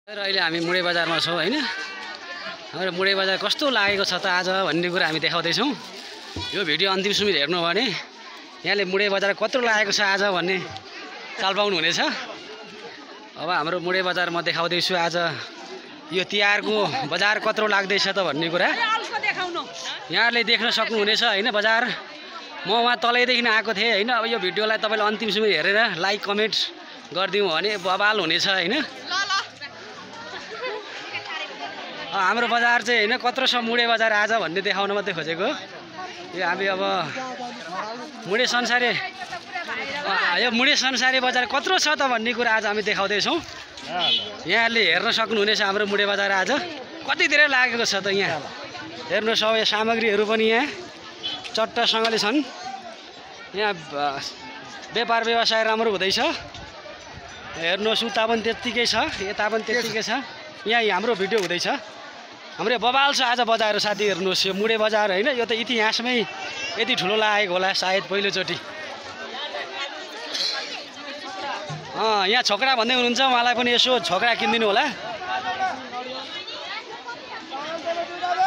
अहिले हामी मुडे बजारमा छौँ हैन। हाम्रो मुडे बजार कस्तो लागेको छ त आज भन्ने कुरा हामी देखाउँदैछौँ। यो भिडियो अन्तिमसम्म हेर्नु भने यहाँले मुडे बजार कत्रो लागेको छ आज भन्ने चाल पाउनु हुनेछ। अब हाम्रो मुडे बजार म देखाउँदैछु आज यो तिहारको बजार कत्रो लाग्दैछ त भन्ने कुरा यहाँले देख्न सक्नुहुनेछ हैन। बजार म वहाँ तलैदेखि आएको थिएँ हैन। अब यो भिडियोलाई तपाईँले अन्तिमसम्म हेरेर लाइक कमेन्ट गरिदिउँ भने बवाल हुनेछ हैन। हाम्रो बजार चाहिँ हैन कत्रो छ मुडे बजार आज भन्ने देखाउन मात्रै खोजेको। यो हामी अब मुडे संसारे यो मुडे संसारे बजार कत्रो छ त भन्ने कुरा आज हामी देखाउँदैछौँ। यहाँले हेर्न सक्नुहुनेछ हाम्रो मुडे बजार आज कति धेरै लागेको छ त। यहाँ हेर्नुहोस् अब यो सामग्रीहरू पनि यहाँ चट्टसँगले छन्। यहाँ व्यापार व्यवसाय राम्रो हुँदैछ। हेर्नुहोस् उता पनि त्यत्तिकै छ यता पनि त्यत्तिकै छ। यहाँ हाम्रो भिडियो हुँदैछ। हाम्रो बवाल छ आज बजार साथी। हेर्नुहोस् यो मुडे बजार हैन। यो त इतिहासमै यति ठुलो लागेको होला सायद पहिलोचोटि। यहाँ छोकडा भन्दै हुनुहुन्छ उहाँलाई पनि यसो छोकडा किनिदिनु होला।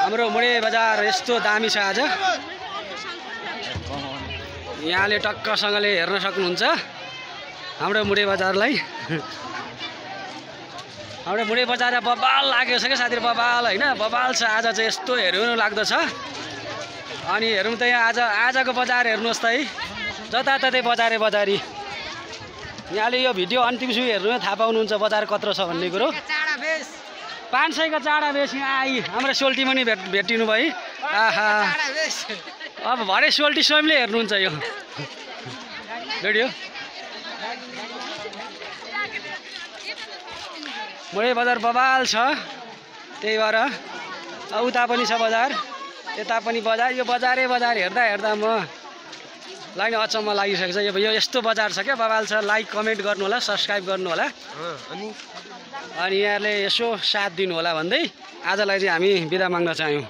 हाम्रो मुडे बजार यस्तो दामी छ आज। यहाँले टक्कसँगले हेर्न सक्नुहुन्छ हाम्रो मुडे बजारलाई। हाम्रो मुडे बजार बवाल लागेको छ क्या साथी। बवाल हैन बवाल छ आज चाहिँ यस्तो हेर्नु लाग्दछ। अनि हेरौँ त यहाँ आजको बजार हेर्नुहोस् त है। जताततै बजारी। यहाँले यो भिडियो अन्तिमसम्म हेर्नु थाहा पाउनुहुन्छ बजार कत्रो छ भन्ने कुरो। 500 का चाडा बेस यहाँ आई हाम्रो सोल्टी पनि भेटिनु भयो। आहा अब भरे सोल्टी स्वयंले हेर्नुहुन्छ यो भिडियो। मुडे बजार बवाल छ त्यही भएर उता पनि छ बजार यता पनि बजार। यो बजारै बजार हेर्दा म लाई नै अचम्म लागिसकेको छ। यो यस्तो बजार छ क्या बवाल छ। लाइक कमेन्ट गर्नु होला सब्सक्राइब गर्नु होला अनि यहाँले यसो साथ दिनु होला भन्दै आजलाई चाहिँ हामी बिदा माग्न चाह्यौँ।